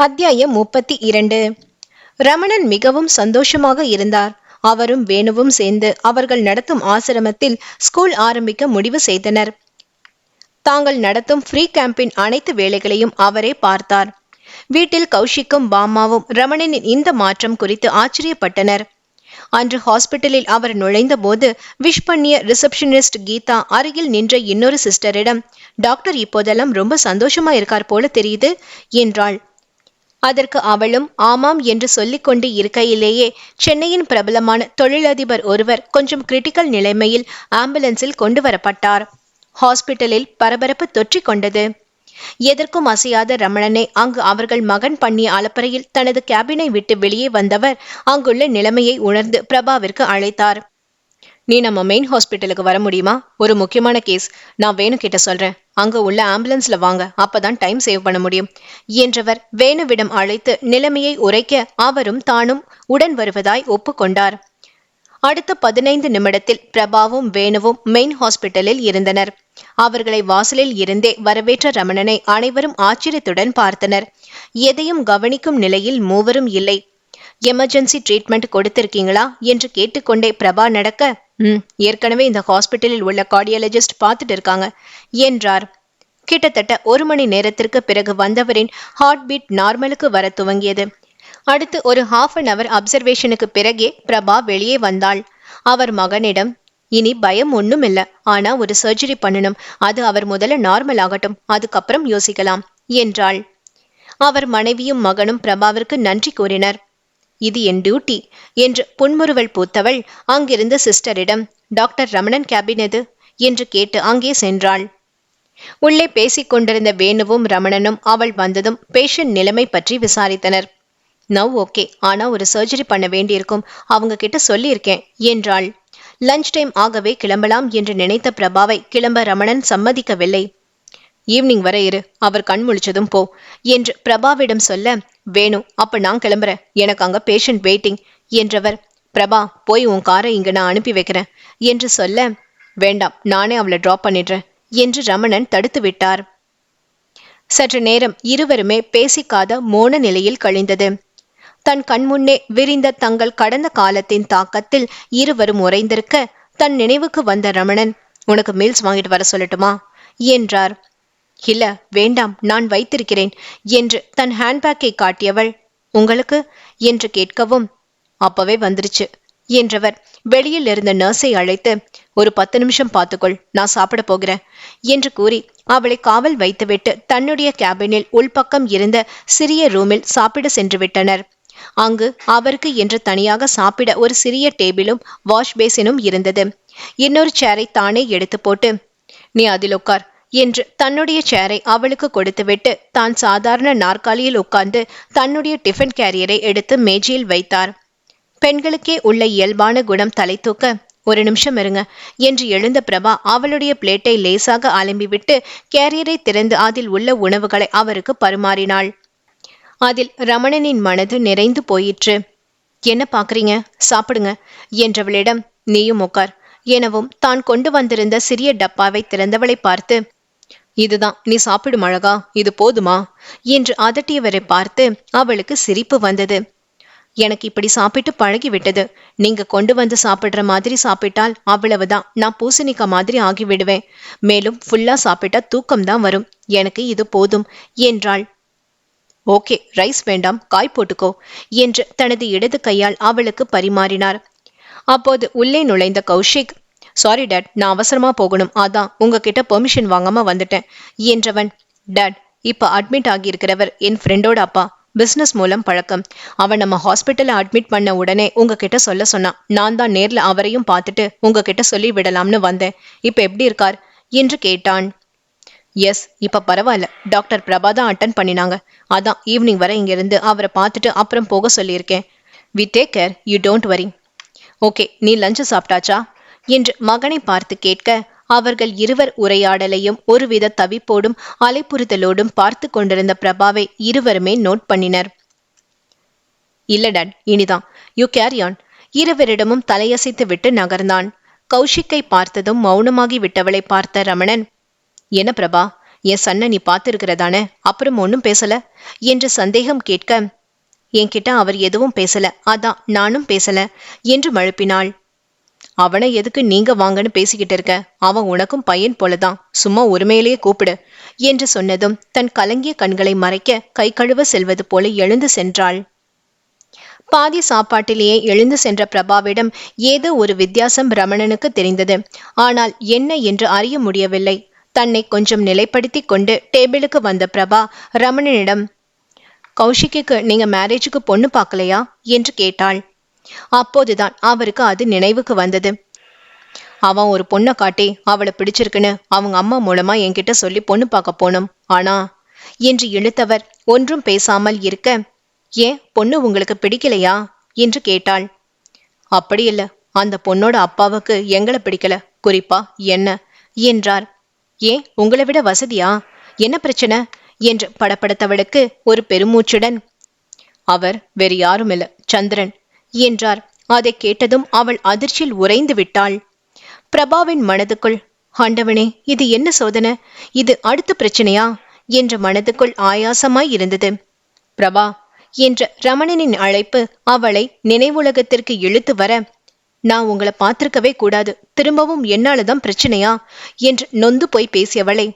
அத்தியாயம் 32. ரமணன் மிகவும் சந்தோஷமாக இருந்தார். அவரும் வேணுவும் சேர்ந்து அவர்கள் நடத்தும் ஆசிரமத்தில் ஸ்கூல் ஆரம்பிக்க முடிவு செய்தனர். தாங்கள் நடத்தும் ஃப்ரீ கேம்பின் அனைத்து வேலைகளையும் அவரே பார்த்தார். வீட்டில் கௌஷிக்கும் பாமாவும் ரமணனின் இந்த மாற்றம் குறித்து ஆச்சரியப்பட்டனர். அன்று ஹாஸ்பிட்டலில் அவர் நுழைந்த போது விஷ் பண்ணிய ரிசப்ஷனிஸ்ட் கீதா அருகில் நின்ற இன்னொரு சிஸ்டரிடம், டாக்டர் இப்போதெல்லாம் ரொம்ப சந்தோஷமா இருக்கார் போல தெரியுது என்றாள். அதற்கு அவளும் ஆமாம் என்று சொல்லிக்கொண்டு இருக்கையிலேயே சென்னையின் பிரபலமான தொழிலதிபர் ஒருவர் கொஞ்சம் கிரிட்டிக்கல் நிலைமையில் ஆம்புலன்ஸில் கொண்டு வரப்பட்டார். ஹாஸ்பிட்டலில் பரபரப்பு தொற்றிக் கொண்டது. எதற்கும் அசையாத ரமணனை அங்கு அவர்கள் மகன் பண்ணிய அலப்பறையில் தனது கேபினை விட்டு வெளியே வந்தவர் அங்குள்ள நிலைமையை உணர்ந்து பிரபாவிற்கு அழைத்தார். நீ நம்ம மெயின் ஹாஸ்பிட்டலுக்கு வர முடியுமா? ஒரு முக்கியமான கேஸ். நான் வேணு கிட்ட சொல்றேன். அங்க உள்ள ஆம்புலன்ஸ்ல வாங்க, அப்பதான் டைம் சேவ் பண்ண முடியும் என்றவர் வேணுவிடம் அழைத்து நிலைமையை உரைக்க அவரும் தானும் உடன் வருவதாய் ஒப்புக்கொண்டார். அடுத்த 15 நிமிடத்தில் பிரபாவும் வேணுவும் மெயின் ஹாஸ்பிட்டலில் இருந்தனர். அவர்களை வாசலில் இருந்தே வரவேற்ற ரமணனை அனைவரும் ஆச்சரியத்துடன் பார்த்தனர். எதையும் கவனிக்கும் நிலையில் மூவரும் இல்லை. எமர்ஜென்சி ட்ரீட்மெண்ட் கொடுத்திருக்கீங்களா என்று கேட்டுக்கொண்டே பிரபா நடக்க, ஏற்கனவே இந்த ஹாஸ்பிட்டலில் உள்ள கார்டியாலஜிஸ்ட் பார்த்துட்டு இருக்காங்க என்றார். கிட்டத்தட்ட 1 மணி நேரத்திற்கு பிறகு வந்தவரின் ஹார்ட் பீட் நார்மலுக்கு வர துவங்கியது. அடுத்து ஒரு ½ அன் அவர் அப்சர்வேஷனுக்கு பிறகே பிரபா வெளியே வந்தாள். அவர் மகனிடம், இனி பயம் ஒன்றும் இல்லை, ஆனா ஒரு சர்ஜரி பண்ணணும். அது அவர் முதல்ல நார்மல் ஆகட்டும், அதுக்கப்புறம் யோசிக்கலாம் என்றாள். அவர் மனைவியும் மகனும் பிரபாவிற்கு நன்றி கூறினர். இது என் டியூட்டி என்று புன்முறுவல் பூத்தவள் அங்கிருந்த சிஸ்டரிடம், டாக்டர் ரமணன் கேபின் எது என்று கேட்டு அங்கே சென்றாள். உள்ளே பேசிக் கொண்டிருந்த வேணுவும் ரமணனும் அவள் வந்ததும் பேஷண்ட் நிலைமை பற்றி விசாரித்தனர். நவ் ஓகே, ஆனா ஒரு சர்ஜரி பண்ண வேண்டியிருக்கும், அவங்க கிட்ட சொல்லியிருக்கேன் என்றாள். லஞ்ச் டைம் ஆகவே கிளம்பலாம் என்று நினைத்த பிரபாவை கிளம்ப ரமணன் சம்மதிக்கவில்லை. ஈவினிங் வரை இரு, அவர் கண் முழிச்சதும் போ என்று பிரபாவிடம் சொல்ல, வேணு அப்ப நான் கிளம்புறேன், எனக்கு அங்க பேஷண்ட் வெயிட்டிங் என்றவர், பிரபா போய் உன் காரை இங்க நான் அனுப்பி வைக்கிறேன் என்று சொல்ல, வேண்டாம் நானே அவளை டிராப் பண்ணிடுறேன் என்று ரமணன் தடுத்து விட்டார். சற்று நேரம் இருவருமே பேசிக்காத மோன நிலையில் கழிந்தது. தன் கண்முன்னே விரிந்த தங்கள் கடந்த காலத்தின் தாக்கத்தில் இருவரும் உறைந்திருக்க தன் நினைவுக்கு வந்த ரமணன், உனக்கு மீல்ஸ் வாங்கிட்டு வர சொல்லட்டுமா என்றார். இல்ல வேண்டாம், நான் வைத்திருக்கிறேன் என்று தன் ஹேண்ட்பேக்கை காட்டியவள், உங்களுக்கு என்று கேட்கவும், அப்பவே வந்துருச்சு என்றவர் வெளியில் இருந்த நர்ஸை அழைத்து, ஒரு 10 நிமிஷம் பார்த்துக்கொள், நான் சாப்பிட போகிறேன் என்று கூறி அவளை காவல் வைத்துவிட்டு தன்னுடைய கேபினில் உள்பக்கம் இருந்த சிறிய ரூமில் சாப்பிட சென்று விட்டனர். அங்கு அவருக்கு என்று தனியாக சாப்பிட ஒரு சிறிய டேபிளும் வாஷ் பேசினும் இருந்தது. இன்னொரு சேரை தானே எடுத்து போட்டு, நீ அதில் உட்கார் என்று தன்னுடைய சேரை அவளுக்கு கொடுத்துவிட்டு தான் சாதாரண நாற்காலியில் உட்கார்ந்து தன்னுடைய டிஃபன் கேரியரை எடுத்து மேஜையில் வைத்தார். பெண்களுக்கே உள்ள இயல்பான குணம் தலை தூக்க, ஒரு நிமிஷம் இருங்க என்று எழுந்த பிரபா அவளுடைய பிளேட்டை லேசாக அலம்பிவிட்டு கேரியரை திறந்து அதில் உள்ள உணவுகளை அவருக்கு பரிமாறினாள். அதில் ரமணனின் மனது நிறைந்து போயிற்று. என்ன பாக்குறீங்க, சாப்பிடுங்க என்றவளிடம், நீயும் உட்கார் எனவும் தான் கொண்டு வந்திருந்த சிறிய டப்பாவை திறந்தவளை பார்த்து, இதுதான் நீ சாப்பிடும் அழகா, இது போதுமா என்று அதட்டியவரை பார்த்து அவளுக்கு சிரிப்பு வந்தது. எனக்கு இப்படி சாப்பிட்டு பழகிவிட்டது, நீங்க கொண்டு வந்து சாப்பிடுற மாதிரி சாப்பிட்டால் அவ்வளவுதான், நான் பூசணிக்கா மாதிரி ஆகிவிடுவேன், மேலும் ஃபுல்லா சாப்பிட்டா தூக்கம்தான் வரும், எனக்கு இது போதும் என்றாள். ஓகே, ரைஸ் வேண்டாம், காய் போட்டுக்கோ என்று தனது இடது கையால் அவளுக்கு பரிமாறினார். அப்போது உள்ளே நுழைந்த கௌஷிக், சாரி டாட், நான் அவசரமா போகணும், அதான் உங்ககிட்ட பெர்மிஷன் வாங்காம வந்துட்டேன் என்றவன், டாட் இப்ப அட்மிட் ஆகியிருக்கிறவர் என் ஃப்ரெண்டோட அப்பா, பிசினஸ் மூலம் பழக்கம், அவன் நம்ம ஹாஸ்பிட்டல்ல அட்மிட் பண்ண உடனே உங்ககிட்ட சொல்ல சொன்னான், நான் தான் நேர்ல அவரையும் பார்த்துட்டு உங்ககிட்ட சொல்லி விடலாம்னு வந்தேன், இப்ப எப்படி இருக்கார் என்று கேட்டான். எஸ், இப்ப பரவாயில்ல, டாக்டர் பிரபா தான் அட்டன் பண்ணினாங்க, அதான் ஈவினிங் வரை இங்கிருந்து அவரை பார்த்துட்டு அப்புறம் போக சொல்லியிருக்கேன். We take care, you don't worry. Okay, நீ லஞ்சு சாப்பிட்டாச்சா என்று மகனை பார்த்து கேட்க, அவர்கள் இருவர் உரையாடலையும் ஒருவித தவிப்போடும் அலைப்புறுதலோடும் பார்த்து கொண்டிருந்த பிரபாவை இருவருமே நோட் பண்ணினர். இல்ல டாட், இனிதான், யூ கேரி ஆன். இருவரிடமும் தலையசைத்து விட்டு நகர்ந்தான். கௌஷிக்கை பார்த்ததும் மௌனமாகி விட்டவளை பார்த்த ரமணன், என்ன பிரபா, என் சன்ன நீ பார்த்துருக்கிறதானே, அப்புறம் ஒன்னும் பேசல என்று சந்தேகம் கேட்க, என்கிட்ட அவர் எதுவும் பேசல, அதான் நானும் பேசல என்று மழுப்பினாள். அவனை எதுக்கு நீங்க வாங்கன்னு பேசிக்கிட்டு இருக்க? அவன் உனக்கும் பையன் போலதான், சும்மா ஒருமையிலேயே கூப்பிடு என்று சொன்னதும் தன் கலங்கிய கண்களை மறைக்க கை கழுவ செல்வது போல எழுந்து சென்றாள். பாதி சாப்பாட்டிலேயே எழுந்து சென்ற பிரபாவிடம் ஏதோ ஒரு வித்தியாசம் ரமணனுக்கு தெரிந்தது. ஆனால் என்ன என்று அறிய முடியவில்லை. தன்னை கொஞ்சம் நிலைப்படுத்தி கொண்டு டேபிளுக்கு வந்த பிரபா ரமணனிடம், கௌஷிக்கு நீங்க மேரேஜுக்கு பொண்ணு பார்க்கலையா என்று கேட்டாள். அப்போதுதான் அவருக்கு அது நினைவுக்கு வந்தது. அவன் ஒரு பொண்ணை காட்டி அவளை பிடிச்சிருக்குன்னு அவங்க அம்மா மூலமா என்கிட்ட சொல்லி பொண்ணு பார்க்க போனோம். ஆனா என்று இழுத்தவர் ஒன்றும் பேசாமல் இருக்க, ஏன் பொண்ணு உங்களுக்கு பிடிக்கலையா என்று கேட்டாள். அப்படி இல்ல, அந்த பொண்ணோட அப்பாவுக்கு எங்களை பிடிக்கல, குறிப்பா என்ன என்றார். ஏன் உங்களை விட வசதியா, என்ன பிரச்சனை என்று படப்படத்தவளுக்கு ஒரு பெருமூச்சுடன், அவர் வேறு யாரும் இல்ல, சந்திரன் என்றார். அதை கேட்டதும் அவள் அதிர்ச்சியில் உறைந்து விட்டாள். பிரபாவின் மனதுக்குள், ஆண்டவனே இது என்ன சோதனை, இது அடுத்த பிரச்சனையா என்ற மனதுக்குள் ஆயாசமாய் இருந்தது. பிரபா என்ற ரமணனின் அழைப்பு அவளை நினைவுலகத்திற்கு இழுத்து வர, நான் உங்களை பார்த்திருக்கவே கூடாது, திரும்பவும் என்னாலதான் பிரச்சனையா என்று நொந்து போய் பேசியவளை,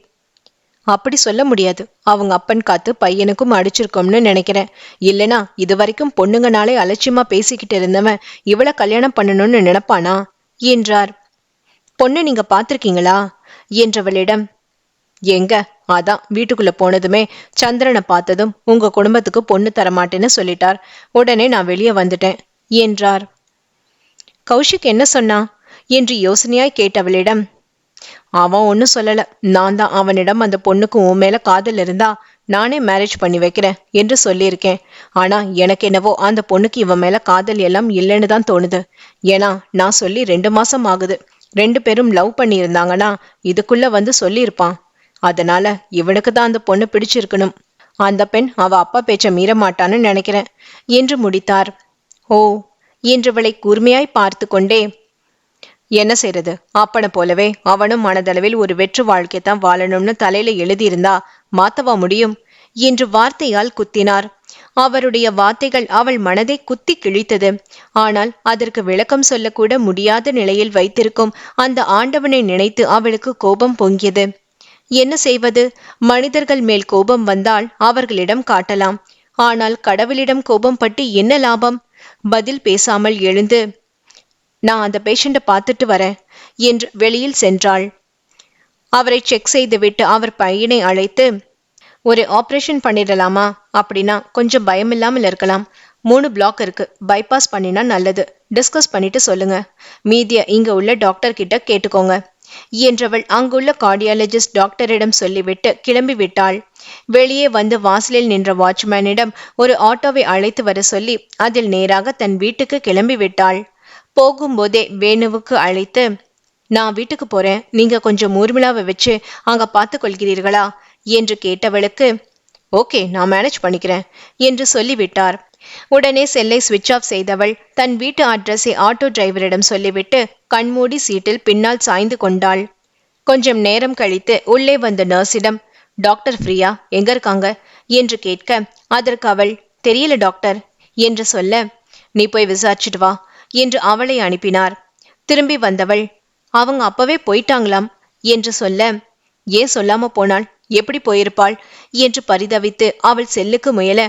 அப்படி சொல்ல முடியாது, அவங்க அப்பன் காத்து பையனுக்கும் அடிச்சிருக்கோம்னு நினைக்கிறேன். இல்லனா இதுவரைக்கும் பொண்ணுங்கனாலே அலட்சியமா பேசிக்கிட்டு இருந்தவன் இவளை கல்யாணம் பண்ணணும்னு நினைப்பானா என்றார். பொண்ணு நீங்க பார்த்திருக்கீங்களா என்றவளிடம், எங்க, அதான் வீட்டுக்குள்ள போனதுமே சந்திரனை பார்த்ததும் உங்க குடும்பத்துக்கு பொண்ணு தரமாட்டேன்னு சொல்லிட்டார், உடனே நான் வெளியே வந்துட்டேன் என்றார். கௌஷிக் என்ன சொன்னா என்று யோசனையாய் கேட்டவளிடம், அவன் ஒன்னும் சொல்லல, நான் தான் அவனிடம் அந்த பொண்ணுக்கு உன் மேல காதல் இருந்தா நானே மேரேஜ் பண்ணி வைக்கிறேன் என்று சொல்லியிருக்கேன். ஆனா எனக்கு என்னவோ அந்த பொண்ணுக்கு இவன் மேல காதல் எல்லாம் இல்லைன்னு தான் தோணுது. ஏன்னா நான் சொல்லி 2 மாசம் ஆகுது. 2 பேரும் லவ் பண்ணி இருந்தாங்கன்னா இதுக்குள்ள வந்து சொல்லியிருப்பான். அதனால இவனுக்கு தான் அந்த பொண்ணு பிடிச்சிருக்கணும். அந்த பெண் அவ அப்பா பேச்ச மீற மாட்டான்னு நினைக்கிறேன் என்று முடித்தார். ஓ என்றவளை கூர்மையாய் பார்த்து கொண்டே, என்ன செய்யறது, அப்பனை போலவே அவனும் மனதளவில் ஒரு வெற்று வாழ்க்கைத்தான் வாழணும்னு தலையில எழுதியிருந்தா மாத்தவா முடியும் என்று வார்த்தையால் குத்தினார். அவருடைய வார்த்தைகள் அவள் மனதை குத்தி கிழித்தது. ஆனால் அதற்கு விளக்கம் சொல்லக்கூட முடியாத நிலையில் வைத்திருக்கும் அந்த ஆண்டவனை நினைத்து அவளுக்கு கோபம் பொங்கியது. என்ன செய்வது, மனிதர்கள் மேல் கோபம் வந்தால் அவர்களிடம் காட்டலாம். ஆனால் கடவுளிடம் கோபம் பட்டு என்ன லாபம்? பதில் பேசாமல் எழுந்து, நான் அந்த பேஷண்ட்டை பார்த்துட்டு வரேன் என்று வெளியில் சென்றாள். அவரை செக் செய்துவிட்டு அவர் பையனை அழைத்து, ஒரு ஆப்ரேஷன் பண்ணிடலாமா, அப்படின்னா கொஞ்சம் பயமில்லாமல் இருக்கலாம். 3 பிளாக் இருக்கு, பைபாஸ் பண்ணினா நல்லது, டிஸ்கஸ் பண்ணிட்டு சொல்லுங்க, மீதிய இங்க உள்ள டாக்டர் கிட்ட கேட்டுக்கோங்க என்றவள் அங்குள்ள கார்டியாலஜிஸ்ட் டாக்டரிடம் சொல்லிவிட்டு கிளம்பி விட்டாள். வெளியே வந்து வாசலில் நின்ற வாட்ச்மேனிடம் ஒரு ஆட்டோவை அழைத்து வர சொல்லி அதில் நேராக தன் வீட்டுக்கு கிளம்பி விட்டாள். போகும்போதே வேணுவுக்கு அழைத்து, நான் வீட்டுக்கு போறேன், நீங்க கொஞ்சம் ஊர்மிளாவை வச்சு அங்க பார்த்து கொள்கிறீர்களா என்று கேட்டவளுக்கு, ஓகே நான் மேனேஜ் பண்ணிக்கிறேன் என்று சொல்லிவிட்டார். உடனே செல்லை ஸ்விட்ச் ஆஃப் செய்தவள் தன் வீட்டு அட்ரஸை ஆட்டோ டிரைவரிடம் சொல்லிவிட்டு கண்மூடி சீட்டில் பின்னால் சாய்ந்து கொண்டாள். கொஞ்சம் நேரம் கழித்து உள்ளே வந்த நர்ஸிடம், டாக்டர் ஃப்ரீயா, எங்க இருக்காங்க என்று கேட்க, அதற்கு அவள், தெரியல டாக்டர் என்று சொல்ல, நீ போய் விசாரிச்சுட்டு வா என்று அவளை அனுப்பினார். திரும்பி வந்தவள், அவங்க அப்பவே போயிட்டாங்களாம் என்று சொல்ல, ஏன் சொல்லாம போனாள், எப்படி போயிருப்பாள் என்று பரிதவித்து அவள் செல்லுக்கு முயல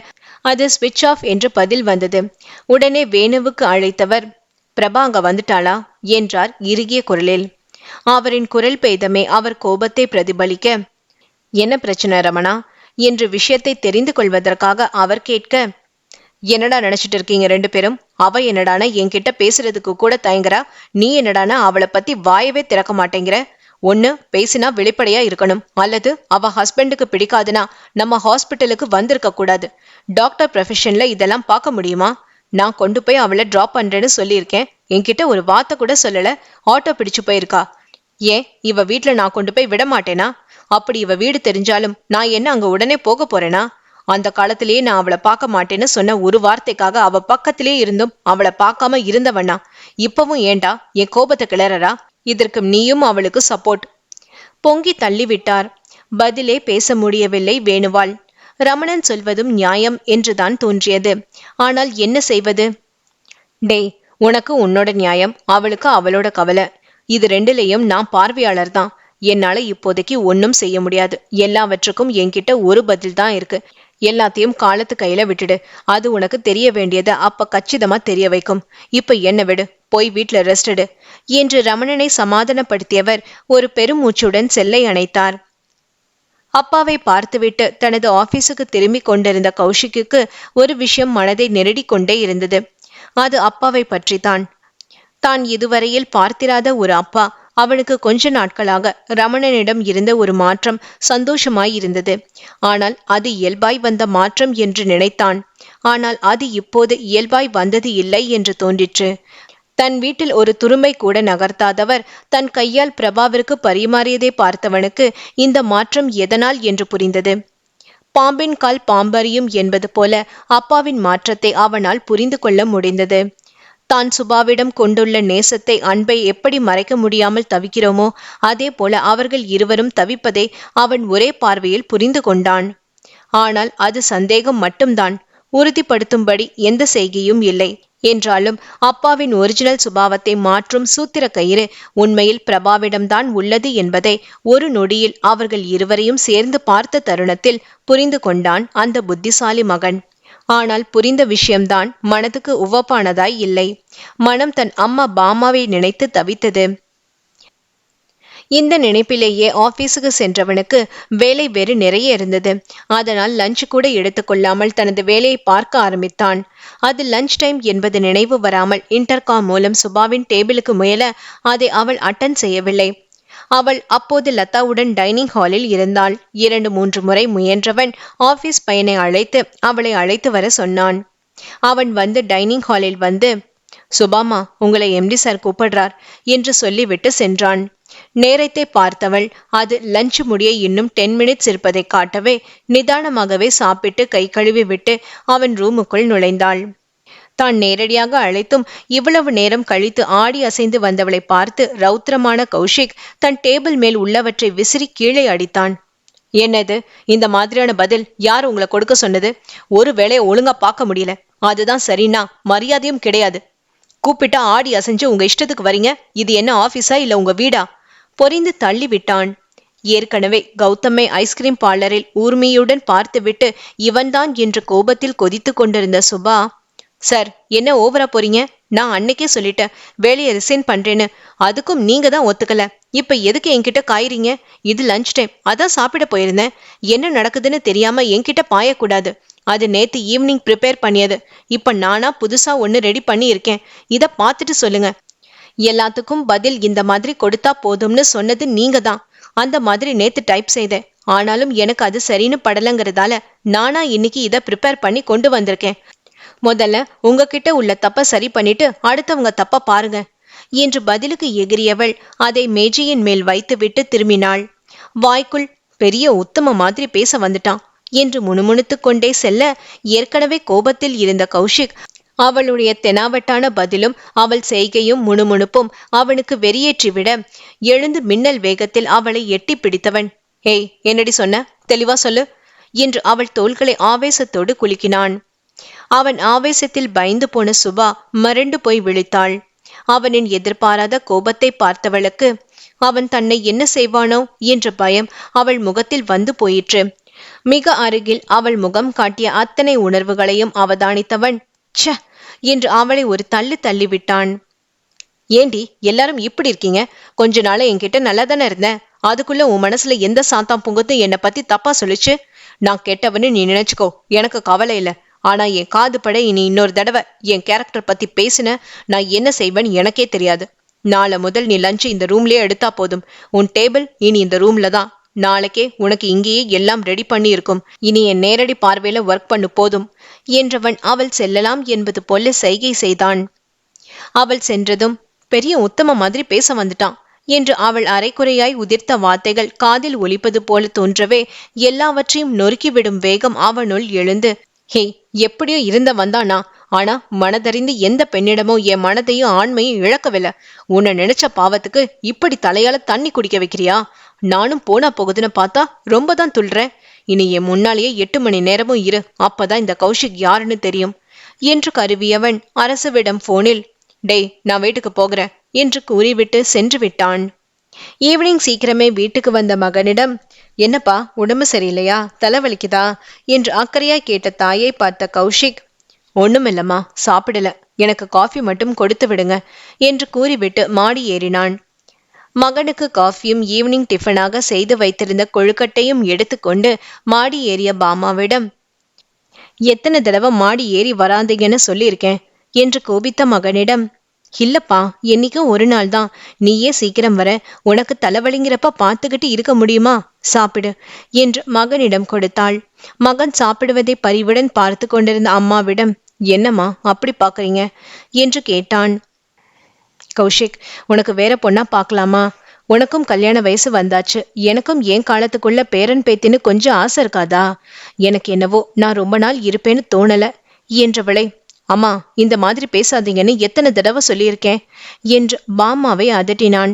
அது ஸ்விட்ச் ஆஃப் என்று பதில் வந்தது. உடனே வேணுவுக்கு அழைத்தவர், பிரபா அங்க வந்துட்டாளா என்றார் இறுகிய குரலில். அவரின் குரல் பேதமே அவர் கோபத்தை பிரதிபலிக்க, என்ன பிரச்சனை ரமணா என்று விஷயத்தை தெரிந்து கொள்வதற்காக அவர் கேட்க, என்னடா நினைச்சிட்டு இருக்கீங்க 2 பேரும், அவ என்னடானா என்கிட்ட பேசுறதுக்கு கூட தயங்குறா, நீ என்னடானா அவளை பத்தி வாயவே திறக்க மாட்டேங்கிற. ஒன்னு பேசினா வெளிப்படையா இருக்கணும், அல்லது அவ ஹஸ்பண்டுக்கு பிடிக்காதுன்னா நம்ம ஹாஸ்பிட்டலுக்கு வந்திருக்க கூடாது. டாக்டர் ப்ரொஃபஷன்ல இதெல்லாம் பார்க்க முடியுமா? நான் கொண்டு போய் அவளை டிராப் பண்றேன்னு சொல்லியிருக்கேன், என்கிட்ட ஒரு வார்த்தை கூட சொல்லல, ஆட்டோ பிடிச்சு போயிருக்கா. ஏன் இவ வீட்டுல நான் கொண்டு போய் விட மாட்டேனா? அப்படி இவ வீடு தெரிஞ்சாலும் நான் என்ன அங்க உடனே போக போறேனா? அந்த காலத்திலேயே நான் அவளை பார்க்க மாட்டேன்னு சொன்ன ஒரு வார்த்தைக்காக அவ பக்கத்திலே இருந்தும் அவளை பார்க்காம இருந்தவண்ணா இப்பவும் ஏண்டா என் கோபத்தை கிளறா? இதற்கு நீயும் அவளுக்கு சப்போர்ட். பொங்கி தள்ளிவிட்டார். பதிலே பேச முடியவில்லை வேணுவாள். ரமணன் சொல்வதும் நியாயம் என்றுதான் தோன்றியது. ஆனால் என்ன செய்வது? டேய், உனக்கு உன்னோட நியாயம், அவளுக்கு அவளோட கவலை. இது ரெண்டுலயும் நான் பார்வையாளர் தான். என்னால இப்போதைக்கு ஒன்னும் செய்ய முடியாது. எல்லாவற்றுக்கும் என்கிட்ட ஒரு பதில் தான் இருக்கு. எல்லாத்தையும் காலத்து கையில விட்டுடு. அது உனக்கு தெரிய வேண்டியதை அப்ப கச்சிதமா தெரிய வைக்கும். இப்ப என்ன விடு, போய் வீட்டுல ரெஸ்ட் எடு என்று ரமணனை சமாதானப்படுத்தியவர் ஒரு பெருமூச்சுடன் செல்லை அணைத்தார். அப்பாவை பார்த்துவிட்டு தனது ஆபீஸுக்கு திரும்பி கொண்டிருந்த கௌஷிக்கு ஒரு விஷயம் மனதை நெருடி கொண்டே இருந்தது. அது அப்பாவை பற்றித்தான். தான் இதுவரையில் பார்த்திராத ஒரு அப்பா. அவனுக்கு கொஞ்ச நாட்களாக ரமணனிடம் இருந்த ஒரு மாற்றம் சந்தோஷமாயிருந்தது. ஆனால் அது இயல்பாய் வந்த மாற்றம் என்று நினைத்தான். ஆனால் அது இப்போது இயல்பாய் வந்தது இல்லை என்று தோன்றிற்று. தன் வீட்டில் ஒரு துரும்பை கூட நகர்த்தாதவர் தன் கையால் பிரபாவிற்கு பரிமாறியதை பார்த்தவனுக்கு இந்த மாற்றம் எதனால் என்று புரிந்தது. பாம்பின் கால் பாம்பறியும் என்பது போல அப்பாவின் மாற்றத்தை அவனால் புரிந்து கொள்ள முடிந்தது. தான் சுபாவிடம் கொண்டுள்ள நேசத்தை, அன்பை எப்படி மறைக்க முடியாமல் தவிக்கிறோமோ அதே போல அவர்கள் இருவரும் தவிப்பதை அவன் ஒரே பார்வையில் புரிந்து கொண்டான். ஆனால் அது சந்தேகம் மட்டும்தான். உறுதிப்படுத்தும்படி எந்த செய்கையும் இல்லை. என்றாலும் அப்பாவின் ஒரிஜினல் சுபாவத்தை மாற்றும் சூத்திர கயிறு உண்மையில் பிரபாவிடம்தான் உள்ளது என்பதை ஒரு நொடியில் அவர்கள் இருவரையும் சேர்ந்து பார்த்த தருணத்தில் புரிந்து கொண்டான் அந்த புத்திசாலி மகன். ஆனால் புரிந்த விஷயம்தான் மனதுக்கு உவப்பானதாய் இல்லை. மனம் தன் அம்மா பாமாவை நினைத்து தவித்தது. இந்த நினைப்பிலேயே ஆபீஸுக்கு சென்றவனுக்கு வேலை வேறு நிறைய இருந்தது. அதனால் லஞ்ச் கூட எடுத்துக்கொள்ளாமல் தனது வேலையை பார்க்க ஆரம்பித்தான். அது லஞ்ச் டைம் என்பது நினைவு வராமல் இன்டர்காம் மூலம் சுபாவின் டேபிளுக்கு முயல அதை அவள் அட்டன் செய்யவில்லை. அவள் அப்போது லதாவுடன் டைனிங் ஹாலில் இருந்தாள். 2-3 முறை முயன்றவன் ஆபீஸ் பையனை அழைத்து அவளை அழைத்து வர சொன்னான். அவன் வந்து டைனிங் ஹாலில் வந்து, சுபாமா, உங்களை எம்டி சார் கூப்பிடுறார் என்று சொல்லிவிட்டு சென்றான். நேரத்தை பார்த்தவள் அது லஞ்ச் முடிய இன்னும் 10 மினிட்ஸ் இருப்பதை காட்டவே நிதானமாகவே சாப்பிட்டு கை கழுவி விட்டு அவன் ரூமுக்குள் நுழைந்தாள். தான் நேரடியாக அழைத்தும் இவ்வளவு நேரம் கழித்து ஆடி அசைந்து வந்தவளை பார்த்து ரௌத்திரமான கௌஷிக் தன் டேபிள் மேல் உள்ளவற்றை விசிறி கீழே அடித்தான். என்னது இந்த மாதிரியான பதில்? யார் உங்களை கொடுக்க சொன்னது? ஒரு வேளையை ஒழுங்கா பார்க்க முடியல, அதுதான் சரின்னா மரியாதையும் கிடையாது. கூப்பிட்டா ஆடி அசைஞ்சு உங்க இஷ்டத்துக்கு வரீங்க. இது என்ன ஆபீஸா இல்ல உங்க வீடா? பொறிந்து தள்ளி விட்டான். ஏற்கனவே கௌதமை ஐஸ்கிரீம் பார்லரில் ஊர்மியுடன் பார்த்துவிட்டு இவன்தான் என்று கோபத்தில் கொதித்து கொண்டிருந்த சுபா, சார் என்ன ஓவரா போறீங்க? நான் அன்னைக்கே சொல்லிட்டேன் வேலையை ரிசைன் பண்றேன்னு. அதுக்கும் நீங்க தான் ஒத்துக்கல. இப்ப எதுக்கு என்கிட்ட காயிறீங்க? இது லஞ்ச் டைம், அதான் சாப்பிட போயிருந்தேன். என்ன நடக்குதுன்னு தெரியாம என்கிட்ட பாயக்கூடாது. அது நேத்து ஈவினிங் ப்ரிப்பேர் பண்ணியது. இப்ப நானா புதுசா ஒன்னு ரெடி பண்ணி இருக்கேன். இத பார்த்துட்டு சொல்லுங்க. எல்லாத்துக்கும் பதில் இந்த மாதிரி கொடுத்தா போதும்னு சொன்னது நீங்க தான். அந்த மாதிரி நேத்து டைப் செய்தேன். ஆனாலும் எனக்கு அது சரின்னு படலங்கிறதால நானா இன்னைக்கு இதை ப்ரிப்பேர் பண்ணி கொண்டு வந்திருக்கேன். முதல்ல உங்ககிட்ட உள்ள தப்ப சரி பண்ணிட்டு அடுத்தவங்க தப்ப பாருங்க என்று பதிலுக்கு எகிரியவள் அதை மேஜையின் மேல் வைத்து விட்டு திரும்பினாள். வாய்க்குள் பெரிய உத்தம மாதிரி பேச வந்துட்டான் என்று முணுமுணுத்து கொண்டே செல்ல ஏற்கனவே கோபத்தில் இருந்த கௌஷிக் அவளுடைய தெனாவட்டான பதிலும் அவள் செய்கையும் முணுமுணுப்பும் அவனுக்கு வெறியேற்றிவிட எழுந்து மின்னல் வேகத்தில் அவளை எட்டி பிடித்தவன், ஏய் என்னடி சொன்ன, தெளிவா சொல்லு என்று அவள் தோள்களை ஆவேசத்தோடு குலுக்கினான். அவன் ஆவேசத்தில் பயந்து போன சுபா மறண்டு போய் விழித்தாள். அவனின் எதிர்பாராத கோபத்தை பார்த்தவளுக்கு அவன் தன்னை என்ன செய்வானோ என்ற பயம் அவள் முகத்தில் வந்து போயிற்று. மிக அருகில் அவள் முகம் காட்டிய அத்தனை உணர்வுகளையும் அவதானித்தவன் ச்ச என்று அவளை ஒரு தள்ளு தள்ளிவிட்டான். ஏண்டி எல்லாரும் இப்படி இருக்கீங்க? கொஞ்ச நாள என்கிட்ட நல்லா தானே இருந்தேன். அதுக்குள்ள உன் மனசுல எந்த சாத்தாம் பொங்குத்தும் என்னை பத்தி தப்பா சொல்லிச்சு? நான் கெட்டவன்னு நீ நினைச்சுக்கோ, எனக்கு கவலை இல்லை. ஆனா என் காது பட இனி இன்னொரு தடவை என் கேரக்டர் பத்தி பேசின நான் என்ன செய்வேன்னு எனக்கே தெரியாது. நாளை முதல் நீ லஞ்சு இந்த ரூம்லயே எடுத்தா போதும். உன் டேபிள் இனி இந்த ரூம்ல தான். நாளைக்கே உனக்கு இங்கேயே எல்லாம் ரெடி பண்ணி இருக்கும். இனி என் நேரடி பார்வையில ஒர்க் பண்ணு போதும் என்றவன் அவள் செல்லலாம் என்பது போல சைகை செய்தான். அவள் சென்றதும் பெரிய உத்தம மாதிரி பேச வந்துட்டான் என்று அவள் அரைக்குறையாய் உதிர்த்த வார்த்தைகள் காதில் ஒலிப்பது போல தோன்றவே எல்லாவற்றையும் நொறுக்கிவிடும் வேகம் அவனுள் எழுந்து ஹே, எப்படியோ இருந்த வந்தானா? ஆனா மனதறிந்து எந்த பெண்ணிடமோ என் மனதையும் ஆண்மையும் இழக்கவில்லை. உன்னை நினைச்ச பாவத்துக்கு இப்படி தலையால தண்ணி குடிக்க வைக்கிறியா? நானும் போனா போகுதுன்னு பார்த்தா ரொம்ப தான் துள்றேன். இனி என் முன்னாலேயே 8 மணி நேரமும் இரு, அப்பதான் இந்த கௌஷிக் யாருன்னு தெரியும் என்று கருவியவன் அரசுவிடம் போனில், டேய் நான் வீட்டுக்கு போகிறேன் என்று கூறிவிட்டு சென்று விட்டான். ஈவினிங் சீக்கிரமே வீட்டுக்கு வந்த மகனிடம், என்னப்பா உடம்பு சரியில்லையா, தலைவலிக்குதா என்று அக்கறையாய் கேட்ட தாயை பார்த்த கௌஷிக், ஒண்ணுமில்லம்மா, சாப்பிடல, எனக்கு காஃபி மட்டும் கொடுத்து விடுங்க என்று கூறிவிட்டு மாடி ஏறினான். மகனுக்கு காஃபியும் ஈவினிங் டிஃபனாக செய்து வைத்திருந்த கொழுக்கட்டையும் எடுத்துக்கொண்டு மாடி ஏறிய பாமாவிடம், எத்தனை தடவை மாடி ஏறி வராதீங்கன்னு சொல்லியிருக்கேன் என்று கோபித்த மகனிடம், இல்லப்பா, என்னைக்கும் ஒரு நாள் தான், நீயே சீக்கிரம் வர, உனக்கு தலைவலிங்கிறப்ப பார்த்துக்கிட்டு இருக்க முடியுமா, சாப்பிடு என்று மகனிடம் கொடுத்தாள். மகன் சாப்பிடுவதை பரிவுடன் பார்த்து கொண்டிருந்த அம்மாவிடம், என்னம்மா அப்படி பாக்குறீங்க என்று கேட்டான். கௌஷிக், உனக்கு வேற பொண்ணா பார்க்கலாமா? உனக்கும் கல்யாண வயசு வந்தாச்சு, எனக்கும் என் காலத்துக்குள்ள பேரன் பேத்தின்னு கொஞ்சம் ஆசை இருக்காதா? எனக்கு என்னவோ நான் ரொம்ப நாள் இருப்பேன்னு தோணல என்றவளை, அம்மா இந்த மாதிரி பேசாதீங்கன்னு எத்தனை தடவை சொல்லியிருக்கேன் என்று பாமாவை அதட்டினான்.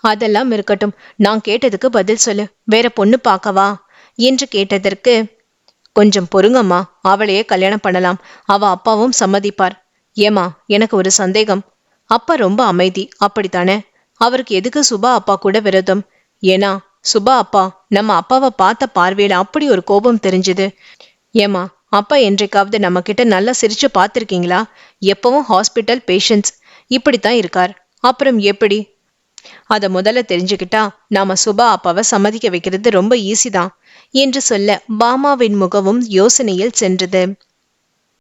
அதெல்லாம் இருக்கட்டும், நான் கேட்டதுக்கு பதில் சொல்லு, வேற பொண்ணு பார்க்கவா என்று கேட்டதற்கு, கொஞ்சம் பொறுங்கம்மா, அவளையே கல்யாணம் பண்ணலாம், அவ அப்பாவும் சம்மதிப்பார். ஏமா, எனக்கு ஒரு சந்தேகம். அப்பா ரொம்ப அமைதி, அப்படித்தானே? அவருக்கு எதுக்கு சுபா அப்பா கூட விரோதம்? ஏன்னா சுபா அப்பா நம்ம அப்பாவை பார்த்த பார்வையில அப்படி ஒரு கோபம் தெரிஞ்சுது. ஏமா, அப்பா என்றைக்காவது நம்ம கிட்ட நல்லா சிரிச்சு பார்த்திருக்கீங்களா? எப்பவும் ஹாஸ்பிட்டல் பேஷண்ட்ஸ், இப்படித்தான் இருக்கார். அப்புறம் எப்படி? அத முதல்ல தெரிஞ்சுக்கிட்டா நாம சுபா அப்பாவை சம்மதிக்க வைக்கிறது ரொம்ப ஈஸி தான் என்று சொல்ல பாமாவின் முகமும் யோசனையில் சென்றது.